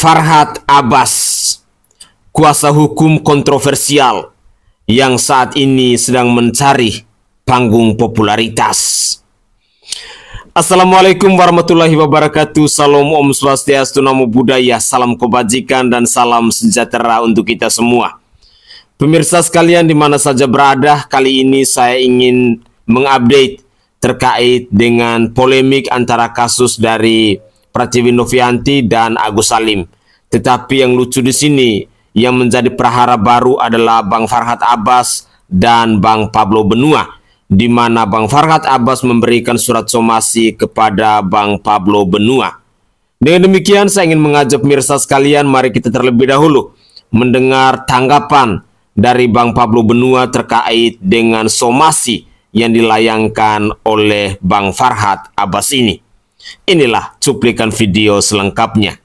Farhad Abbas, kuasa hukum kontroversial yang saat ini sedang mencari panggung popularitas. Assalamualaikum warahmatullahi wabarakatuh. Salam Om Swastiastu, Namo Buddhaya, salam kebajikan dan salam sejahtera untuk kita semua. Pemirsa sekalian di mana saja berada, kali ini saya ingin mengupdate terkait dengan polemik antara kasus dari Pratiwi Novianti dan Agus Salim. Tetapi yang lucu di sini, yang menjadi prahara baru adalah Bang Farhad Abbas dan Bang Pablo Benua, di mana Bang Farhad Abbas memberikan surat somasi kepada Bang Pablo Benua. Dengan demikian, saya ingin mengajak pemirsa sekalian, mari kita terlebih dahulu mendengar tanggapan dari Bang Pablo Benua terkait dengan somasi yang dilayangkan oleh Bang Farhad Abbas ini. Inilah cuplikan video selengkapnya.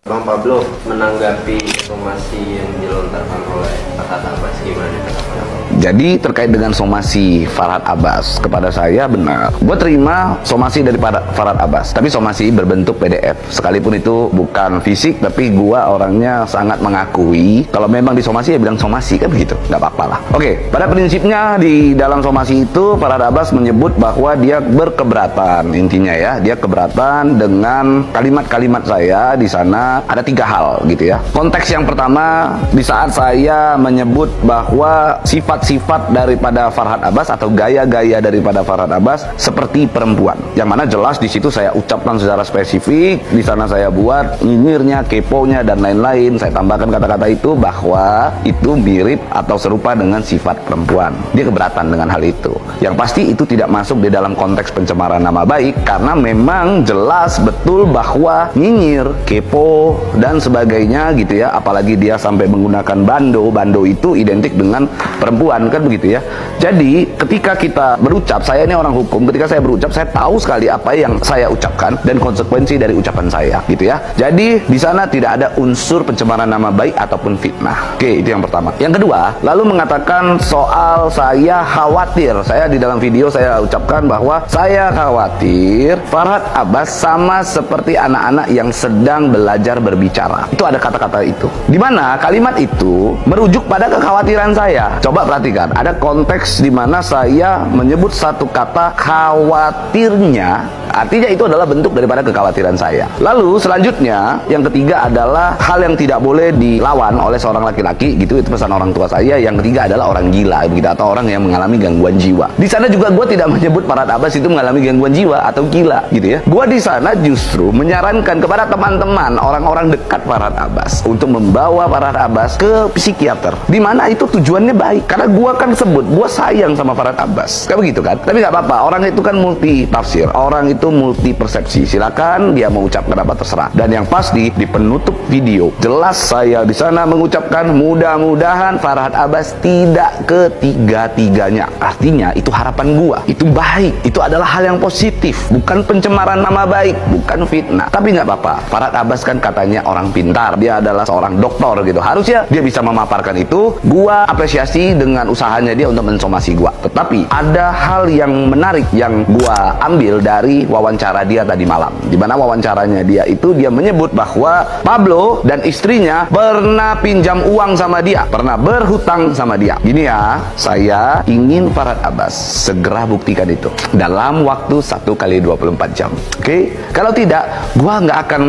Bang Pablo, menanggapi somasi yang dilontarkan oleh Farhad Abbas, gimana tanggapan? Jadi terkait dengan somasi Farhad Abbas kepada saya, benar, gue terima somasi dari Farhad Abbas, tapi somasi berbentuk PDF. Sekalipun itu bukan fisik, tapi gue orangnya sangat mengakui kalau memang disomasi ya bilang somasi, kan begitu, nggak apa-apa lah. Oke, pada prinsipnya di dalam somasi itu Farhad Abbas menyebut bahwa dia berkeberatan, intinya ya, dia keberatan dengan kalimat-kalimat saya di sana. Ada 3 hal gitu ya. Konteks yang pertama, di saat saya menyebut bahwa sifat daripada Farhad Abbas atau gaya-gaya daripada Farhad Abbas seperti perempuan, yang mana jelas di situ saya ucapkan secara spesifik. Di sana saya buat nyinyirnya, keponya dan lain-lain. Saya tambahkan kata-kata itu bahwa itu mirip atau serupa dengan sifat perempuan. Dia keberatan dengan hal itu. Yang pasti itu tidak masuk di dalam konteks pencemaran nama baik, karena memang jelas betul bahwa nyinyir, kepo dan sebagainya gitu ya. Apalagi dia sampai menggunakan bando. Bando itu identik dengan perempuan, kan begitu ya. Jadi ketika kita berucap, saya ini orang hukum, ketika saya berucap saya tahu sekali apa yang saya ucapkan dan konsekuensi dari ucapan saya gitu ya. Jadi di sana tidak ada unsur pencemaran nama baik ataupun fitnah. Oke, itu yang pertama. Yang kedua, lalu mengatakan soal saya khawatir. Saya di dalam video saya ucapkan bahwa saya khawatir Farhad Abbas sama seperti anak-anak yang sedang belajar berbicara. Itu ada kata-kata itu, di mana kalimat itu merujuk pada kekhawatiran saya. Coba perhatikan, ada konteks di mana saya menyebut satu kata khawatirnya, artinya itu adalah bentuk daripada kekhawatiran saya. Lalu selanjutnya, yang ketiga adalah hal yang tidak boleh dilawan oleh seorang laki-laki gitu, itu pesan orang tua saya. Yang ketiga adalah orang gila begitu, atau orang yang mengalami gangguan jiwa. Di sana juga gue tidak menyebut Farhad Abbas itu mengalami gangguan jiwa atau gila gitu ya. Gue di sana justru menyarankan kepada teman-teman orang-orang dekat Farhad Abbas untuk membawa Farhad Abbas ke psikiater, di mana itu tujuannya baik. Karena gua kan sebut, gua sayang sama Farhad Abbas, kayak begitu kan. Tapi nggak apa-apa, orang itu kan multi tafsir, orang itu multi persepsi. Silakan dia mau ucapkan apa terserah. Dan yang pasti di penutup video jelas saya di sana mengucapkan mudah-mudahan Farhad Abbas tidak ketiga-tiganya. Artinya itu harapan gua, itu baik, itu adalah hal yang positif, bukan pencemaran nama baik, bukan fitnah. Tapi nggak apa-apa, Farhad Abbas kan katanya orang pintar, dia adalah seorang doktor gitu, harusnya dia bisa memaparkan itu. Gua apresiasi dengan usahanya dia untuk mensomasi gua. Tetapi ada hal yang menarik yang gua ambil dari wawancara dia tadi malam, di mana wawancaranya dia itu dia menyebut bahwa Pablo dan istrinya pernah pinjam uang sama dia, pernah berhutang sama dia. Gini ya, saya ingin Farhad Abbas segera buktikan itu dalam waktu 1x24 jam. Oke? Kalau tidak, gua nggak akan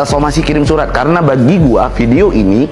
somasi kirim surat, karena bagi gua video ini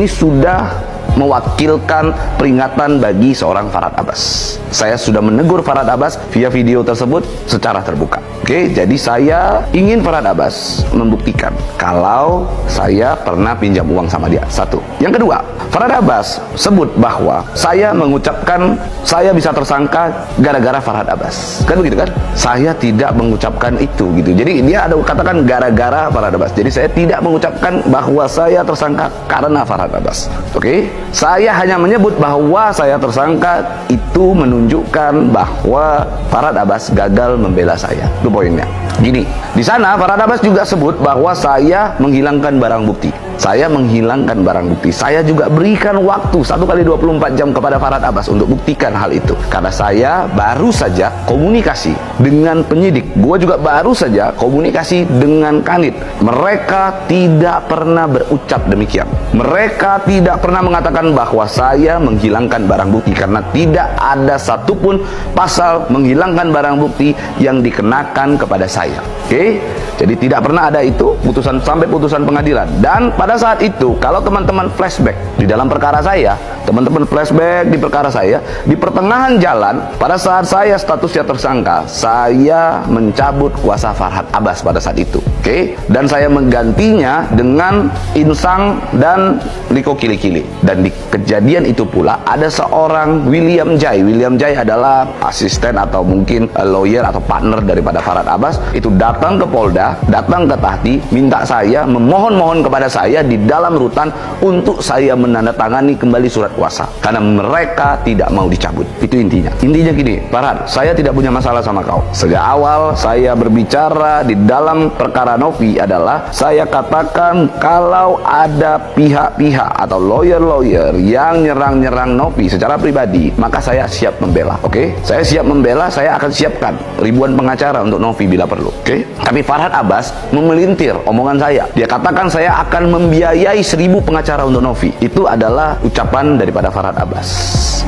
sudah mewakilkan peringatan bagi seorang Farhad Abbas. Saya sudah menegur Farhad Abbas via video tersebut secara terbuka. Oke, jadi saya ingin Farhad Abbas membuktikan kalau saya pernah pinjam uang sama dia. Satu. Yang kedua, Farhad Abbas sebut bahwa saya mengucapkan saya bisa tersangka gara-gara Farhad Abbas. Kan begitu kan? Saya tidak mengucapkan itu gitu. Jadi dia ada katakan gara-gara Farhad Abbas. Jadi saya tidak mengucapkan bahwa saya tersangka karena Farhad Abbas. Oke? Saya hanya menyebut bahwa saya tersangka, itu menunjukkan bahwa Farhad Abbas gagal membela saya. Itu poinnya. Gini, di sana Farhad Abbas juga sebut bahwa saya menghilangkan barang bukti. Saya menghilangkan barang bukti. Saya juga berikan waktu 1 kali 24 jam kepada Farhad Abbas untuk buktikan hal itu. Karena saya baru saja komunikasi dengan penyidik. Gua juga baru saja komunikasi dengan Kanit. Mereka tidak pernah berucap demikian. Mereka tidak pernah mengatakan bahwa saya menghilangkan barang bukti, karena tidak ada satupun pasal menghilangkan barang bukti yang dikenakan kepada saya. Oke? Jadi tidak pernah ada itu putusan sampai putusan pengadilan. Dan pada saat itu, kalau teman-teman flashback di dalam perkara saya, teman-teman flashback di perkara saya, di pertengahan jalan, pada saat saya statusnya tersangka, saya mencabut kuasa Farhad Abbas pada saat itu. Oke? Dan saya menggantinya dengan Insang dan Liko Kili-Kili. Dan di kejadian itu pula ada seorang William Jai. William Jai adalah asisten atau mungkin lawyer atau partner daripada Farhad Abbas. Itu datang ke Polda, datang ke Tahti, minta saya, memohon-mohon kepada saya di dalam rutan untuk saya menandatangani kembali surat kuasa, karena mereka tidak mau dicabut. Itu intinya. Intinya gini, Farhad, saya tidak punya masalah sama kau. Sejak awal saya berbicara di dalam perkara Novi adalah saya katakan kalau ada pihak-pihak atau lawyer-lawyer yang nyerang-nyerang Novi secara pribadi, maka saya siap membela. Oke? Saya siap membela, saya akan siapkan ribuan pengacara untuk Novi bila perlu. Oke? Tapi Farhad Abbas memelintir omongan saya. Dia katakan saya akan membiayai 1000 pengacara untuk Novi. Itu adalah ucapan daripada Farhad Abbas.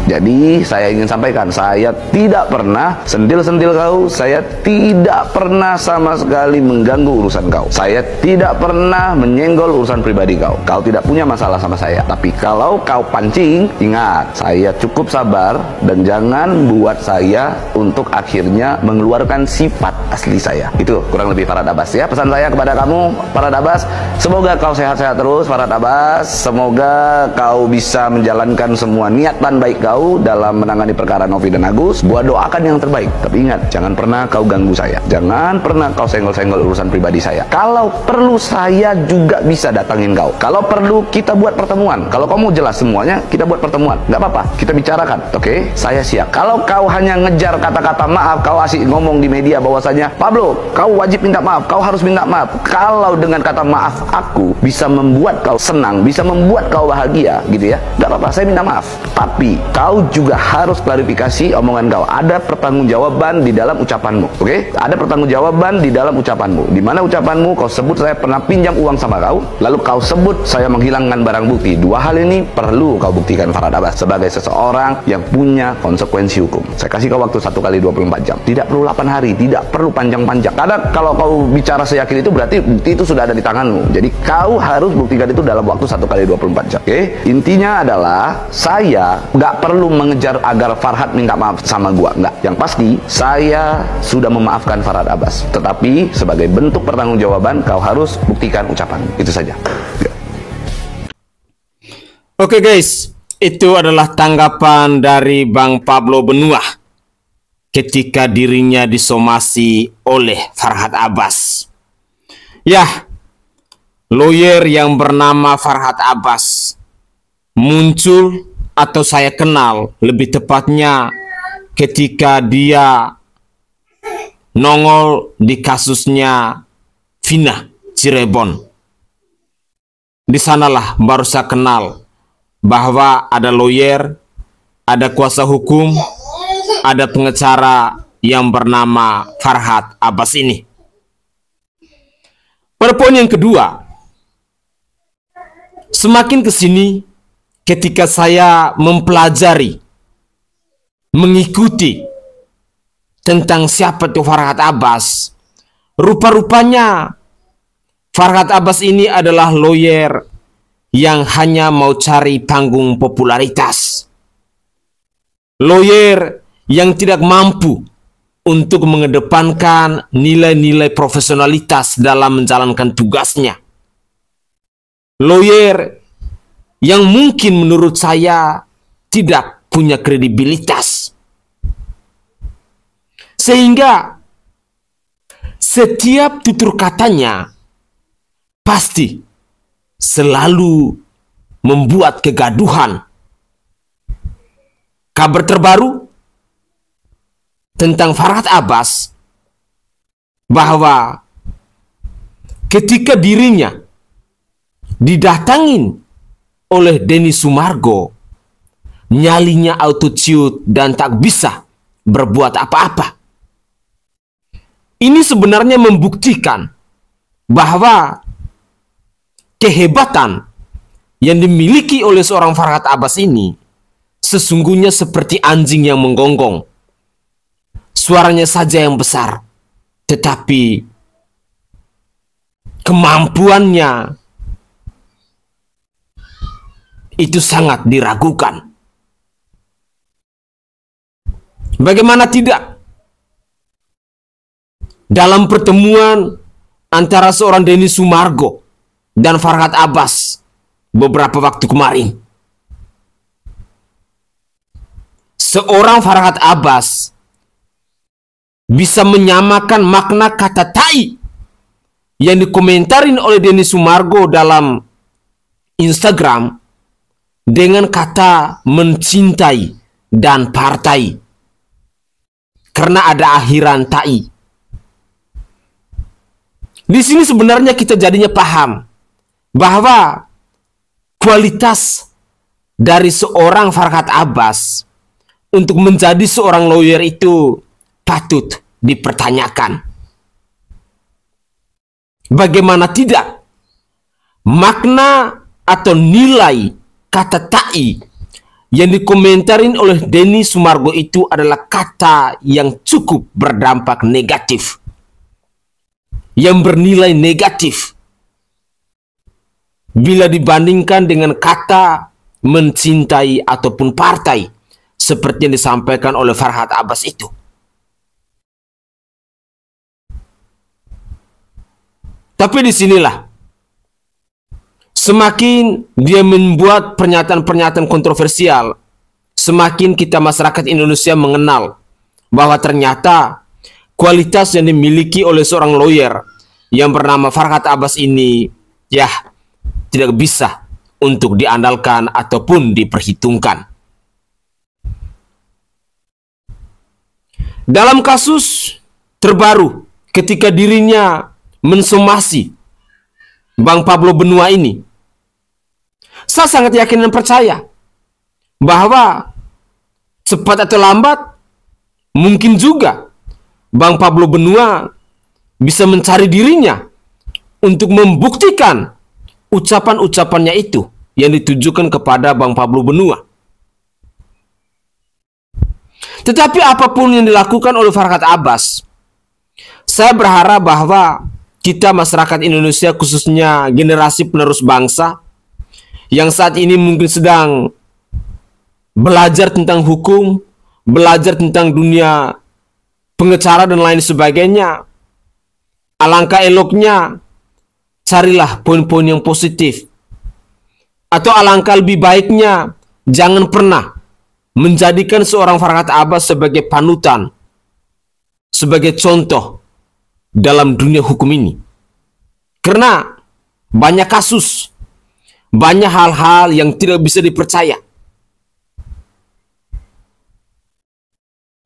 Jadi saya ingin sampaikan, saya tidak pernah sentil-sentil kau, saya tidak pernah sama sekali mengganggu urusan kau. Saya tidak pernah menyenggol urusan pribadi kau. Kau tidak punya masalah sama saya. Tapi kalau kau pancing, ingat, saya cukup sabar dan jangan buat saya untuk akhirnya mengeluarkan sifat asli saya. Itu kurang lebih Farhad Abbas ya. Pesan saya kepada kamu, Farhad Abbas, semoga kau sehat-sehat terus, Farhad Abbas. Semoga kau bisa menjalankan semua niatan baik kau dalam menangani perkara Novi dan Agus. Gua doakan yang terbaik. Tapi ingat, jangan pernah kau ganggu saya. Jangan pernah kau senggol-senggol urusan pribadi saya. Kalau perlu saya juga bisa datangin kau. Kalau perlu kita buat pertemuan. Kalau kamu jelas semuanya, kita buat pertemuan. Nggak apa-apa, kita bicarakan. Oke? Saya siap. Kalau kau hanya ngejar kata-kata maaf, kau asik ngomong di media bahwasanya, Pablo, kau wajib minta maaf, kau harus minta maaf. Kalau dengan kata maaf aku bisa membuat kau senang, bisa membuat kau bahagia, gitu ya, nggak apa-apa, saya minta maaf. Tapi kau juga harus klarifikasi omongan kau. Ada pertanggungjawaban di dalam ucapanmu. Oke? Ada pertanggungjawaban di dalam ucapanmu. Di mana ucapanmu kau sebut saya pernah pinjam uang sama kau, lalu kau sebut saya menghilangkan barang bukti. Dua hal ini perlu kau buktikan, Farhad Abbas, sebagai seseorang yang punya konsekuensi hukum. Saya kasih kau waktu 1 kali 24 jam. Tidak perlu 8 hari, tidak perlu panjang-panjang. Karena kalau kau bicara seyakin itu berarti bukti itu sudah ada di tanganmu. Jadi kau harus buktikan itu dalam waktu 1 kali 24 jam. Oke? Intinya adalah saya nggak perlu mengejar agar Farhad minta maaf sama gua. Nggak. Yang pasti saya sudah memaafkan Farhad Abbas. Tetapi sebagai bentuk pertanggungjawaban kau harus buktikan ucapan. Itu saja. Ya. Oke guys, itu adalah tanggapan dari Bang Pablo Benua ketika dirinya disomasi oleh Farhad Abbas. Ya, lawyer yang bernama Farhad Abbas muncul atau saya kenal lebih tepatnya ketika dia nongol di kasusnya Vina Cirebon. Di sanalah baru saya kenal bahwa ada lawyer, ada kuasa hukum, ada pengacara yang bernama Farhad Abbas ini. Pada poin yang kedua, semakin kesini ketika saya mempelajari, mengikuti tentang siapa itu Farhad Abbas, rupa-rupanya Farhad Abbas ini adalah lawyer yang hanya mau cari panggung popularitas. Lawyer yang tidak mampu untuk mengedepankan nilai-nilai profesionalitas dalam menjalankan tugasnya. Lawyer yang mungkin menurut saya tidak punya kredibilitas. Sehingga setiap tutur katanya pasti selalu membuat kegaduhan kabar terbaru tentang Farhad Abbas bahwa ketika dirinya didatangin oleh Denny Sumargo, nyalinya auto ciut dan tak bisa berbuat apa-apa. Ini sebenarnya membuktikan bahwa kehebatan yang dimiliki oleh seorang Farhad Abbas ini sesungguhnya seperti anjing yang menggonggong. Suaranya saja yang besar, tetapi kemampuannya itu sangat diragukan. Bagaimana tidak? Dalam pertemuan antara seorang Denny Sumargo dan Farhad Abbas beberapa waktu kemarin, seorang Farhad Abbas bisa menyamakan makna kata tai yang dikomentarin oleh Denny Sumargo dalam Instagram dengan kata mencintai dan partai, karena ada akhiran tai. Di sini sebenarnya kita jadinya paham bahwa kualitas dari seorang Farhad Abbas untuk menjadi seorang lawyer itu patut dipertanyakan. Bagaimana tidak? Makna atau nilai kata tai yang dikomentarin oleh Denny Sumargo itu adalah kata yang cukup berdampak negatif, yang bernilai negatif bila dibandingkan dengan kata mencintai ataupun partai seperti yang disampaikan oleh Farhad Abbas itu. Tapi disinilah semakin dia membuat pernyataan-pernyataan kontroversial, semakin kita masyarakat Indonesia mengenal bahwa ternyata kualitas yang dimiliki oleh seorang lawyer yang bernama Farhad Abbas ini ya tidak bisa untuk diandalkan ataupun diperhitungkan. Dalam kasus terbaru ketika dirinya mensomasi Bang Pablo Benua ini, saya sangat yakin dan percaya bahwa cepat atau lambat mungkin juga Bang Pablo Benua bisa mencari dirinya untuk membuktikan ucapan-ucapannya itu yang ditujukan kepada Bang Pablo Benua. Tetapi apapun yang dilakukan oleh Farhad Abbas, saya berharap bahwa kita masyarakat Indonesia, khususnya generasi penerus bangsa yang saat ini mungkin sedang belajar tentang hukum, belajar tentang dunia pengacara dan lain sebagainya, alangkah eloknya carilah poin-poin yang positif. Atau alangkah lebih baiknya jangan pernah menjadikan seorang Farhad Abbas sebagai panutan, sebagai contoh dalam dunia hukum ini. Karena banyak kasus, banyak hal-hal yang tidak bisa dipercaya.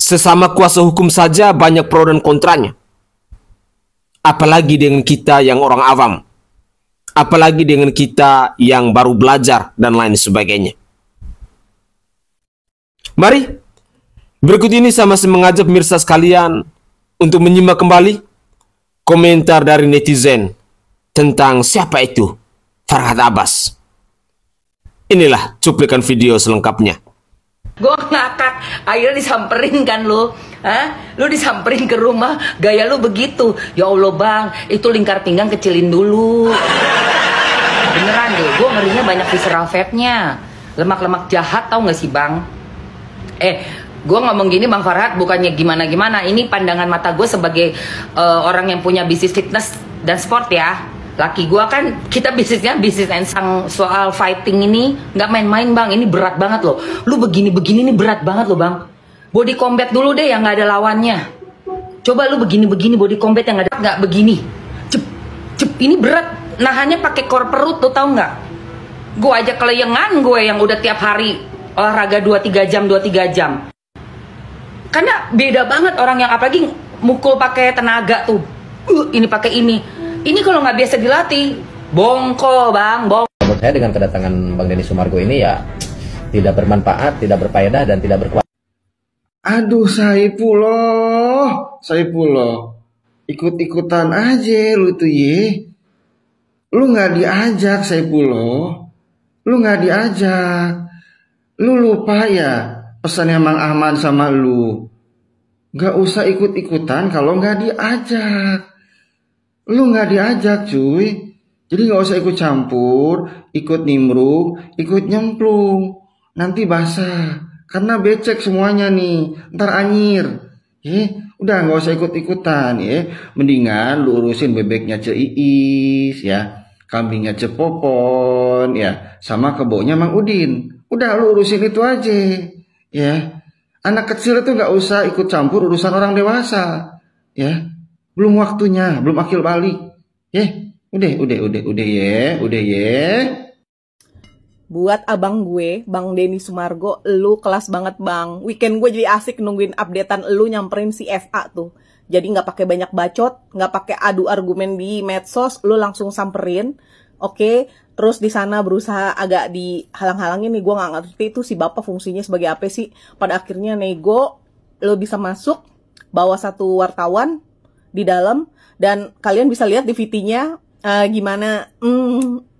Sesama kuasa hukum saja banyak pro dan kontranya. Apalagi dengan kita yang orang awam. Apalagi dengan kita yang baru belajar dan lain sebagainya. Mari, berikut ini saya masih mengajak pemirsa sekalian untuk menyimak kembali komentar dari netizen tentang siapa itu Farhad Abbas. Inilah cuplikan video selengkapnya. Gue ngakak, akhirnya disamperin kan lu. Hah? Lu disamperin ke rumah, gaya lu begitu. Ya Allah bang, itu lingkar pinggang kecilin dulu. Beneran deh, gue ngerinya banyak visceral fatnya. Lemak-lemak jahat tau gak sih bang? Gue ngomong gini Bang Farhad bukannya gimana-gimana. Ini pandangan mata gue sebagai orang yang punya bisnis fitness dan sport ya. Laki gue kan, kita bisnisnya bisnis ensang soal fighting ini nggak main-main bang. Ini berat banget loh. Lu begini-begini ini berat banget loh bang. Body combat dulu deh yang nggak ada lawannya. Coba lu begini-begini body combat yang nggak begini. Cep, ini berat. Nahannya pakai kor perut tuh tau nggak? Gue aja keleyengan gue yang udah tiap hari olahraga 2-3 jam, 2-3 jam. Karena beda banget orang yang apalagi mukul pakai tenaga tuh. Ini pakai ini. Ini kalau nggak biasa dilatih, bongko bang, Menurut saya dengan kedatangan Bang Denny Sumargo ini ya tidak bermanfaat, tidak berfaedah dan tidak berkualitas. Aduh Saifullah, ikut-ikutan aja lu tuh ye. Lu nggak diajak Saifullah, lu nggak diajak. Lu lupa ya pesannya Mang Ahmad sama lu. Gak usah ikut-ikutan kalau nggak diajak. Lu nggak diajak cuy. Jadi nggak usah ikut campur, ikut nimbrung, ikut nyemplung. Nanti basah. Karena becek semuanya nih, ntar anyir. Udah nggak usah ikut-ikutan ya. Mendingan lu urusin bebeknya Ce Iis ya, kambingnya Ce Popon ya, sama kebonya Mang Udin. Udah lu urusin itu aja ya. Anak kecil itu nggak usah ikut campur urusan orang dewasa ya. Belum waktunya, belum akil balik. Udah ya. Buat abang gue, Bang Denny Sumargo, lu kelas banget bang. Weekend gue jadi asik nungguin updatean lu nyamperin si FA tuh. Jadi nggak pakai banyak bacot, nggak pakai adu argumen di medsos, lu langsung samperin. Oke, terus di sana berusaha agak dihalang-halangin nih, gue nggak ngerti itu si bapak fungsinya sebagai apa sih. Pada akhirnya nego, lu bisa masuk, bawa satu wartawan di dalam, dan kalian bisa lihat di VT-nya gimana.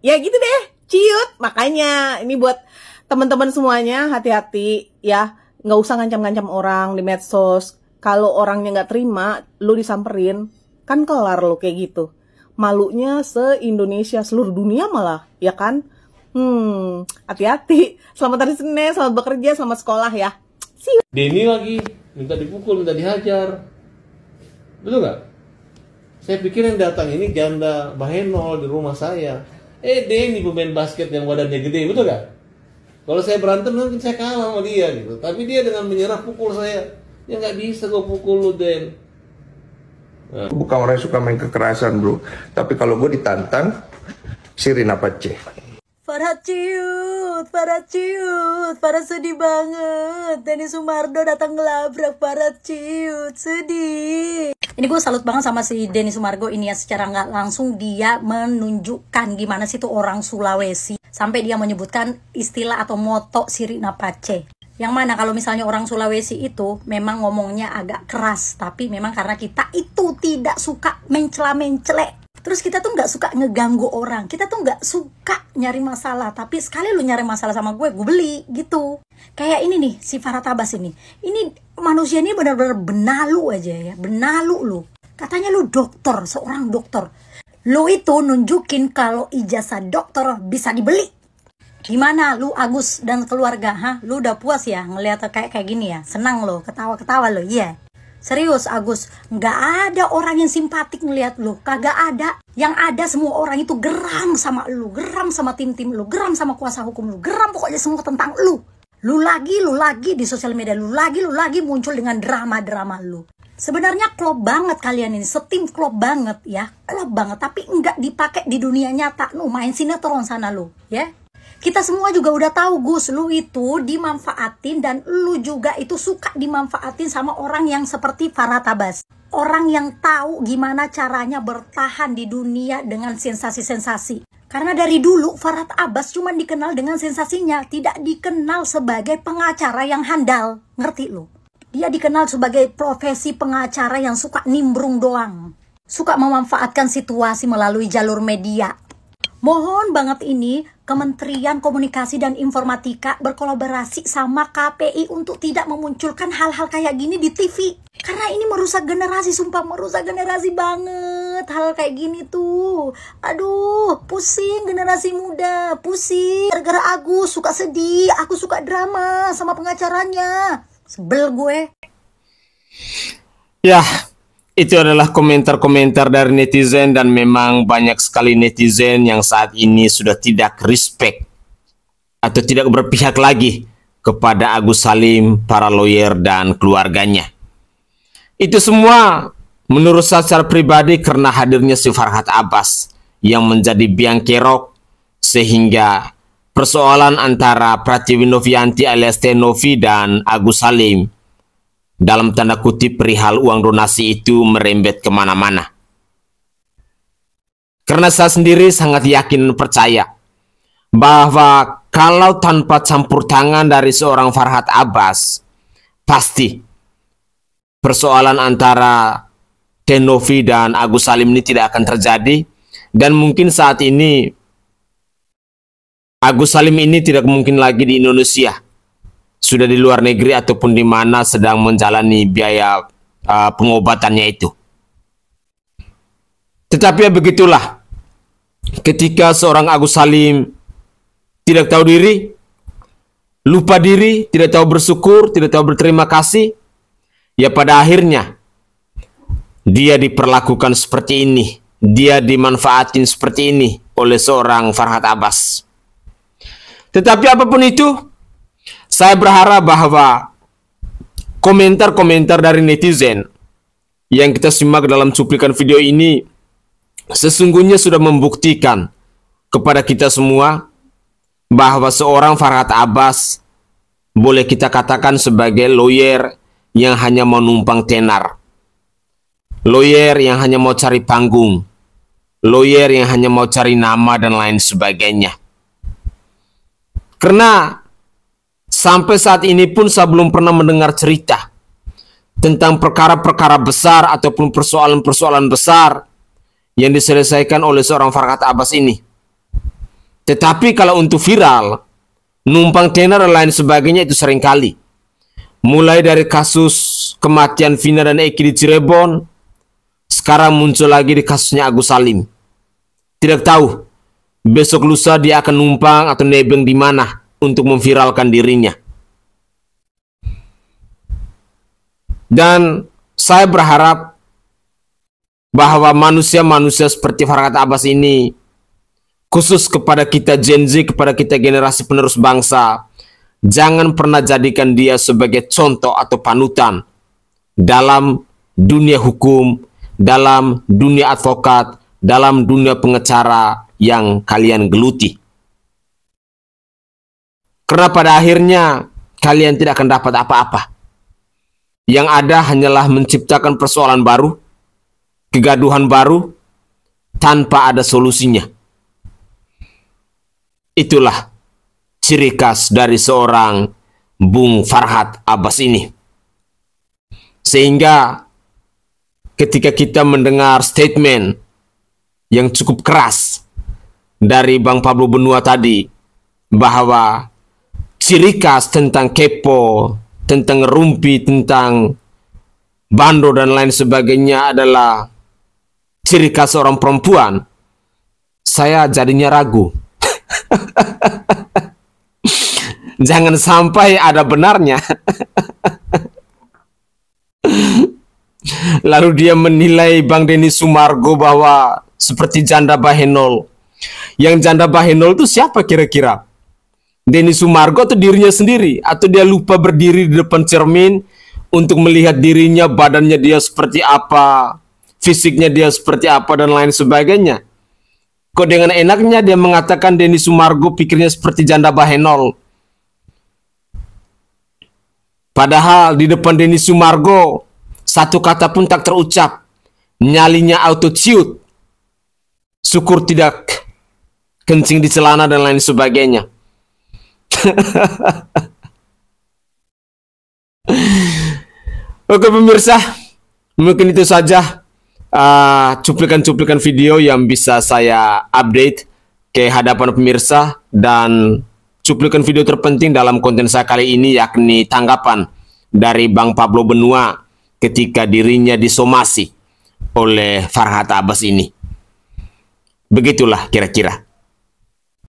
Ya gitu deh. Ciut, makanya ini buat teman-teman semuanya hati-hati ya, nggak usah ngancam-ngancam orang di medsos. Kalau orangnya nggak terima, lu disamperin, kan kelar lo kayak gitu. Malunya se-Indonesia, seluruh dunia malah, ya kan? Hati-hati. Selamat hari Senin, selamat bekerja, selamat sekolah ya. See you. Denny lagi minta dipukul, minta dihajar, betul nggak? Saya pikir yang datang ini janda Bahenol di rumah saya. Denny pemain basket yang badannya gede, betul gak? Kalau saya berantem mungkin saya kalah sama dia gitu. Tapi dia dengan menyerah pukul saya. Ya nggak bisa gue pukul lu, Den. Nah. Bukan orang yang suka main kekerasan bro. Tapi kalau gue ditantang, Shirin Apache. Farhat ciut, Farhat sedih banget. Denny Sumargo datang ngelabrak Farhat ciut, sedih. Ini gue salut banget sama si Denny Sumargo ini ya, secara nggak langsung dia menunjukkan gimana sih tuh orang Sulawesi. Sampai dia menyebutkan istilah atau moto Shirin Apache. Yang mana kalau misalnya orang Sulawesi itu memang ngomongnya agak keras, tapi memang karena kita itu tidak suka mencela-mencele. Terus kita tuh nggak suka ngeganggu orang, kita tuh nggak suka nyari masalah. Tapi sekali lu nyari masalah sama gue beli gitu. Kayak ini nih, si Farhat Abbas ini manusia ini benar-benar benalu aja ya, benalu lu. Katanya lu dokter, seorang dokter. Lu itu nunjukin kalau ijazah dokter bisa dibeli. Gimana lu Agus dan keluarga, Lu udah puas ya ngeliat kayak gini ya? Senang lo, ketawa-ketawa lo, iya. Serius Agus, nggak ada orang yang simpatik ngeliat lu, kagak ada. Yang ada semua orang itu geram sama lu, geram sama tim-tim lu, geram sama kuasa hukum lu, geram pokoknya semua tentang lu. Lu lagi di sosial media, lu lagi muncul dengan drama-drama lu. Sebenarnya klop banget kalian ini, setim klop banget ya, klop banget. Tapi nggak dipakai di dunia nyata, lu main sinetron sana lu, ya. Kita semua juga udah tahu Gus, lu itu dimanfaatin dan lu juga itu suka dimanfaatin sama orang yang seperti Farhat Abbas. Orang yang tahu gimana caranya bertahan di dunia dengan sensasi-sensasi. Karena dari dulu Farhat Abbas cuma dikenal dengan sensasinya, tidak dikenal sebagai pengacara yang handal. Ngerti lu? Dia dikenal sebagai profesi pengacara yang suka nimbrung doang. Suka memanfaatkan situasi melalui jalur media. Mohon banget ini Kementerian Komunikasi dan Informatika berkolaborasi sama KPI untuk tidak memunculkan hal-hal kayak gini di TV. Karena ini merusak generasi, sumpah merusak generasi banget hal kayak gini tuh. Aduh, pusing generasi muda, pusing. Gara-gara Agus suka sedih, aku suka drama sama pengacaranya. Sebel gue. Ya, itu adalah komentar-komentar dari netizen, dan memang banyak sekali netizen yang saat ini sudah tidak respect atau tidak berpihak lagi kepada Agus Salim, para lawyer dan keluarganya. Itu semua menurut saya secara pribadi karena hadirnya si Farhat Abbas yang menjadi biang kerok sehingga persoalan antara Pratiwi Novianti alias Tenovi dan Agus Salim dalam tanda kutip perihal uang donasi itu merembet kemana-mana. Karena saya sendiri sangat yakin dan percaya bahwa kalau tanpa campur tangan dari seorang Farhad Abbas, pasti persoalan antara Tenovi dan Agus Salim ini tidak akan terjadi. Dan mungkin saat ini Agus Salim ini tidak mungkin lagi di Indonesia, sudah di luar negeri ataupun di mana sedang menjalani biaya pengobatannya itu. Tetapi ya begitulah, ketika seorang Agus Salim tidak tahu diri, lupa diri, tidak tahu bersyukur, tidak tahu berterima kasih, ya pada akhirnya dia diperlakukan seperti ini, dia dimanfaatin seperti ini oleh seorang Farhad Abbas. Tetapi apapun itu, saya berharap bahwa komentar-komentar dari netizen yang kita simak dalam cuplikan video ini sesungguhnya sudah membuktikan kepada kita semua bahwa seorang Farhad Abbas boleh kita katakan sebagai lawyer yang hanya mau numpang tenar, lawyer yang hanya mau cari panggung, lawyer yang hanya mau cari nama dan lain sebagainya. Karena sampai saat ini pun saya belum pernah mendengar cerita tentang perkara-perkara besar ataupun persoalan-persoalan besar yang diselesaikan oleh seorang Farhad Abbas ini. Tetapi kalau untuk viral, numpang tenar dan lain sebagainya itu seringkali. Mulai dari kasus kematian Vina dan Eki di Cirebon, sekarang muncul lagi di kasusnya Agus Salim. Tidak tahu besok lusa dia akan numpang atau nebeng di mana untuk memviralkan dirinya. Dan saya berharap bahwa manusia-manusia seperti Farhad Abbas ini, khusus kepada kita Gen Z, kepada kita generasi penerus bangsa, jangan pernah jadikan dia sebagai contoh atau panutan dalam dunia hukum, dalam dunia advokat, dalam dunia pengacara yang kalian geluti. Karena pada akhirnya kalian tidak akan dapat apa-apa. Yang ada hanyalah menciptakan persoalan baru, kegaduhan baru, tanpa ada solusinya. Itulah ciri khas dari seorang Bung Farhad Abbas ini. Sehingga ketika kita mendengar statement yang cukup keras dari Bang Pablo Benua tadi, bahwa ciri khas tentang kepo, tentang rumpi, tentang bando dan lain sebagainya adalah ciri khas seorang perempuan, saya jadinya ragu. Jangan sampai ada benarnya. Lalu dia menilai Bang Denny Sumargo bahwa seperti janda Bahenol. Yang janda Bahenol itu siapa kira-kira? Denny Sumargo atau dirinya sendiri? Atau dia lupa berdiri di depan cermin untuk melihat dirinya, badannya dia seperti apa, fisiknya dia seperti apa, dan lain sebagainya. Kok dengan enaknya dia mengatakan Denny Sumargo pikirnya seperti janda Bahenol. Padahal di depan Denny Sumargo satu kata pun tak terucap, nyalinya auto ciut, syukur tidak kencing di celana dan lain sebagainya. Oke pemirsa, mungkin itu saja cuplikan-cuplikan video yang bisa saya update ke hadapan pemirsa, dan cuplikan video terpenting dalam konten saya kali ini yakni tanggapan dari Bang Pablo Benua ketika dirinya disomasi oleh Farhad Abbas ini. Begitulah kira-kira.